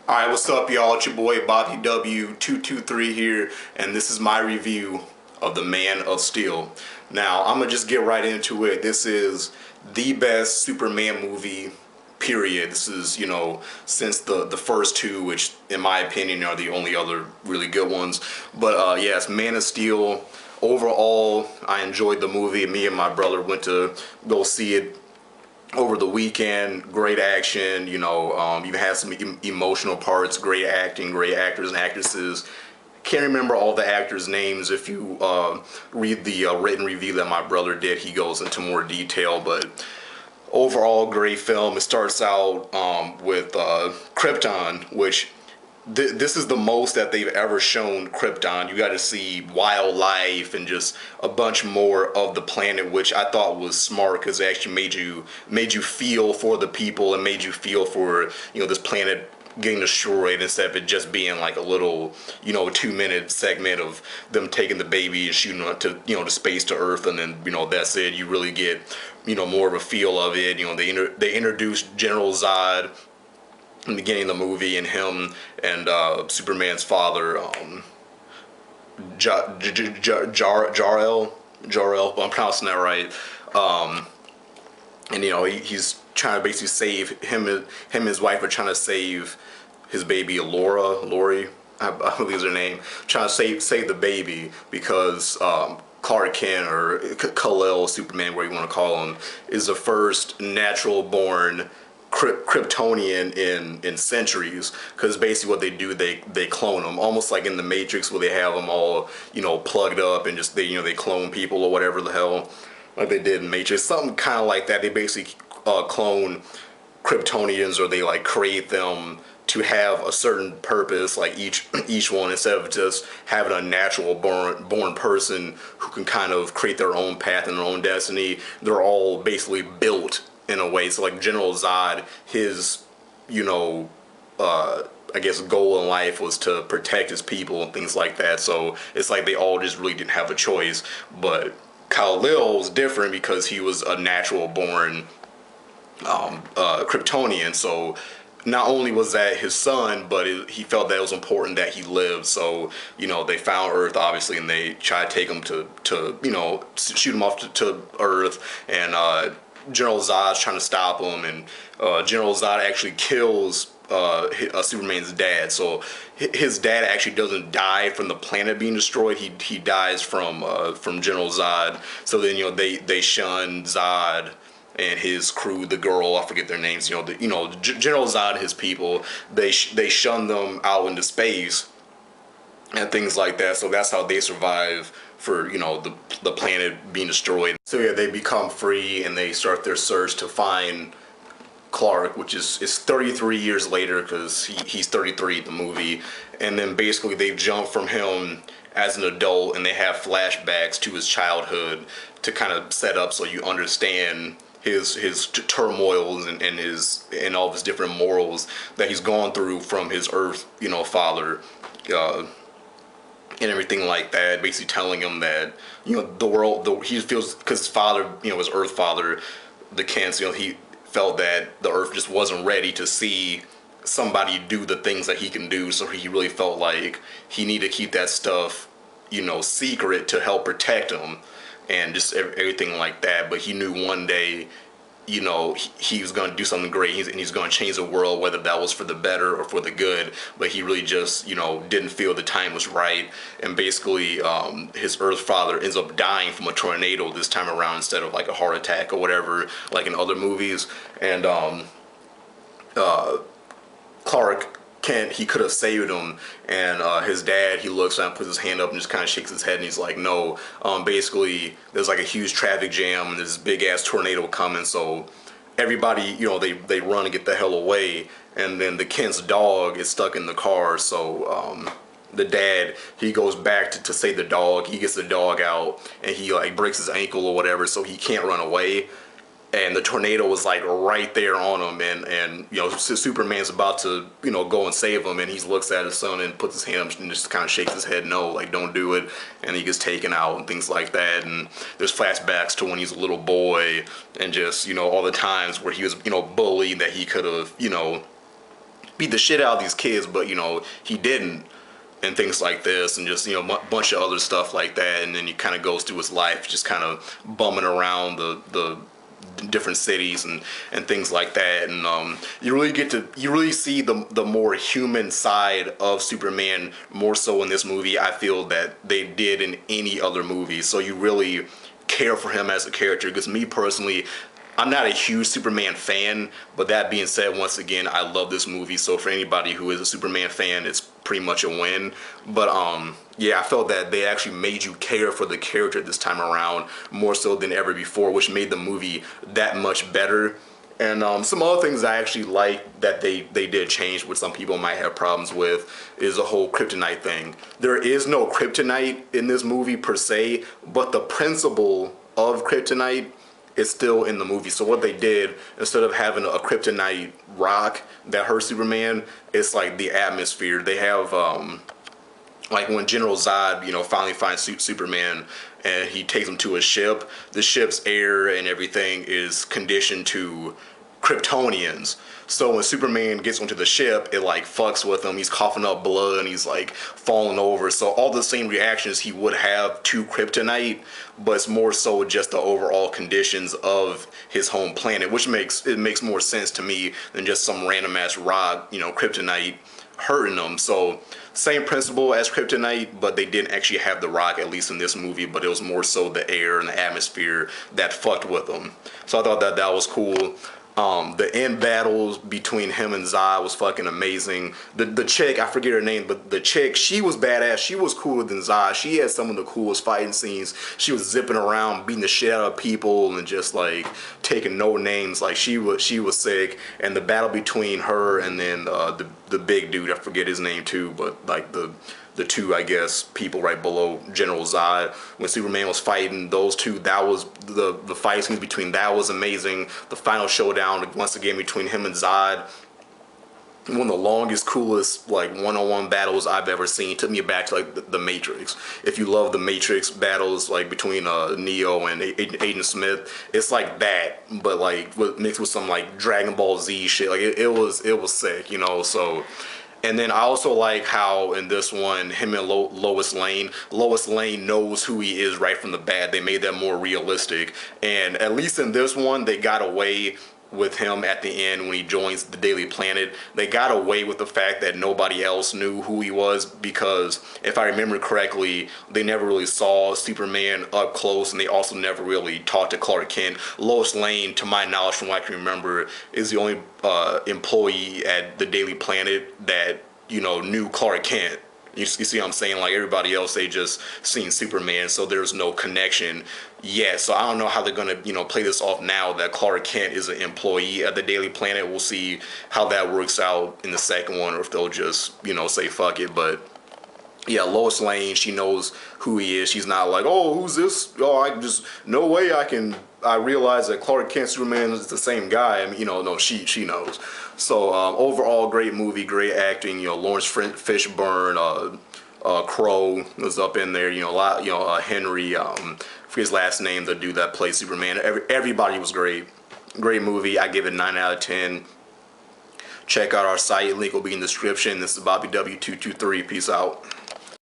Alright, what's up, y'all? It's your boy Bobby W223 here, and this is my review of The Man of Steel. Now, I'm gonna just get right into it. This is the best Superman movie, period. This is, since the first two, which in my opinion are the only other really good ones. But yes, Man of Steel. Overall, I enjoyed the movie. Me and my brother went to go see it over the weekend. Great action, you had some emotional parts, great acting, great actors and actresses. Can't remember all the actors' names. If you read the written review that my brother did, he goes into more detail, but overall great film. It starts out with Krypton, which this is the most that they've ever shown Krypton. You got to see wildlife and just a bunch more of the planet, which I thought was smart because it actually made you feel for the people and made you feel for this planet getting destroyed instead of it just being like a little 2-minute segment of them taking the baby and shooting it to space to Earth, and then that's it. You really get more of a feel of it. They introduced General Zod in the beginning of the movie, and him and Superman's father, Jor-El, I'm pronouncing that right. And he's trying to basically save him. And his wife are trying to save his baby, Lori, I believe is her name. Trying to save the baby because Clark Kent, or Kal-El, Superman, where you want to call him, is the first natural born Kryptonian in centuries, because basically what they do, they clone them, almost like in the Matrix, where they have them all plugged up and just they clone people or whatever the hell, like they did in Matrix, something kind of like that. They basically clone Kryptonians, or they like create them to have a certain purpose, like each one, instead of just having a natural born person who can kind of create their own path and their own destiny. They're all basically built in a way. So like General Zod, his I guess goal in life was to protect his people and things like that. So it's like they all just really didn't have a choice. But Kal-El was different because he was a natural born Kryptonian. So not only was that his son, but he felt that it was important that he lived. So they found Earth, obviously, and they tried to take him to shoot him off to Earth. And General Zod's trying to stop him, and General Zod actually kills Superman's dad. So his dad actually doesn't die from the planet being destroyed. He dies from General Zod. So then they shun Zod and his crew, the girl, I forget their names. General Zod and his people, they shun them out into space and things like that. So that's how they survive for the planet being destroyed. So yeah, they become free and they start their search to find Clark, which is 33 years later, because he's 33 in the movie. And then basically they jump from him as an adult, and they have flashbacks to his childhood to kind of set up so you understand his turmoils and all of his different morals that he's gone through from his Earth father, and everything like that. Basically telling him that the world, he feels, because his father, his Earth father, the Kents, he felt that the Earth just wasn't ready to see somebody do the things that he can do. So he really felt like he needed to keep that stuff secret to help protect him and just everything like that. But he knew one day he was going to do something great, and he's going to change the world, whether that was for the better or for the good. But he really just didn't feel the time was right. And basically his Earth father ends up dying from a tornado this time around, instead of like a heart attack or whatever like in other movies. And Clark Kent, he could have saved him, and his dad, he looks and puts his hand up and just kind of shakes his head, and he's like, no. Basically there's like a huge traffic jam and there's this big ass tornado coming, so everybody they run and get the hell away. And then the Kent's dog is stuck in the car, so the dad, he goes back to save the dog. He gets the dog out and he like breaks his ankle or whatever, so he can't run away. And the tornado was like right there on him, and Superman's about to go and save him, and he looks at his son and puts his hand up and just kind of shakes his head, no, like don't do it. And he gets taken out and things like that. And there's flashbacks to when he's a little boy, and just all the times where he was bullied, that he could have beat the shit out of these kids, but you know he didn't, and things like this, and just, you know, bunch of other stuff like that. And then he kind of goes through his life just kind of bumming around the different cities and things like that. And you really see the more human side of Superman more so in this movie, I feel, that they did in any other movie. So you really care for him as a character. Because me personally, I'm not a huge Superman fan, but that being said, once again, I love this movie. So for anybody who is a Superman fan, it's pretty much a win. But yeah, I felt that they actually made you care for the character this time around more so than ever before, which made the movie that much better. And some other things I actually like that they did change, which some people might have problems with, is the whole kryptonite thing. There is no kryptonite in this movie per se, but the principle of kryptonite is still in the movie. So what they did, instead of having a kryptonite rock that hurts Superman, it's like the atmosphere. They have like when General Zod, you know, finally finds Superman and he takes him to a ship, the ship's air and everything is conditioned to Kryptonians. So when Superman gets onto the ship, it like fucks with him. He's coughing up blood and he's like falling over. So all the same reactions he would have to kryptonite, but it's more so just the overall conditions of his home planet, which makes more sense to me than just some random ass rock, you know, kryptonite hurting them. So same principle as kryptonite, but they didn't actually have the rock, at least in this movie, but it was more so the air and the atmosphere that fucked with them. So I thought that was cool. The end battles between him and Zod was fucking amazing. The chick, I forget her name, but the chick, she was badass. She was cooler than Zod. She had some of the coolest fighting scenes. She was zipping around, beating the shit out of people, and just like taking no names. Like she was sick. And the battle between her and then the big dude, I forget his name too, but like the two, I guess, people right below General Zod, when Superman was fighting those two, that was the fight scenes between, that was amazing. The final showdown once again between him and Zod, one of the longest, coolest like one-on-one battles I've ever seen. Took me back to like the Matrix. If you love the Matrix battles like between Neo and Agent Smith, it's like that, but like mixed with some like Dragon Ball Z shit. Like it was sick, you know. So. And then I also like how in this one, him and Lois Lane knows who he is right from the bat. They made that more realistic. And at least in this one, they got away with him at the end when he joins the Daily Planet. They got away with the fact that nobody else knew who he was, because if I remember correctly, they never really saw Superman up close, and they also never really talked to Clark Kent. Lois Lane, to my knowledge, from what I can remember, is the only employee at the Daily Planet that, you know, knew Clark Kent. You see what I'm saying? Like everybody else, they just seen Superman, so there's no connection yet. So I don't know how they're gonna, you know, play this off now that Clark Kent is an employee at the Daily Planet. We'll see how that works out in the second one, or if they'll just, you know, say fuck it. But yeah, Lois Lane, she knows who he is. She's not like, oh, who's this? Oh, I just, no way I realize that Clark Kent Superman is the same guy. I mean, you know, no, she knows. So overall, great movie, great acting. You know, Lawrence Fishburne, Crow was up in there. You know, a lot. You know, Henry, for his last name, the dude that plays Superman. Everybody was great. Great movie. I give it 9 out of 10. Check out our site. Link will be in the description. This is Bobby W223. Peace out.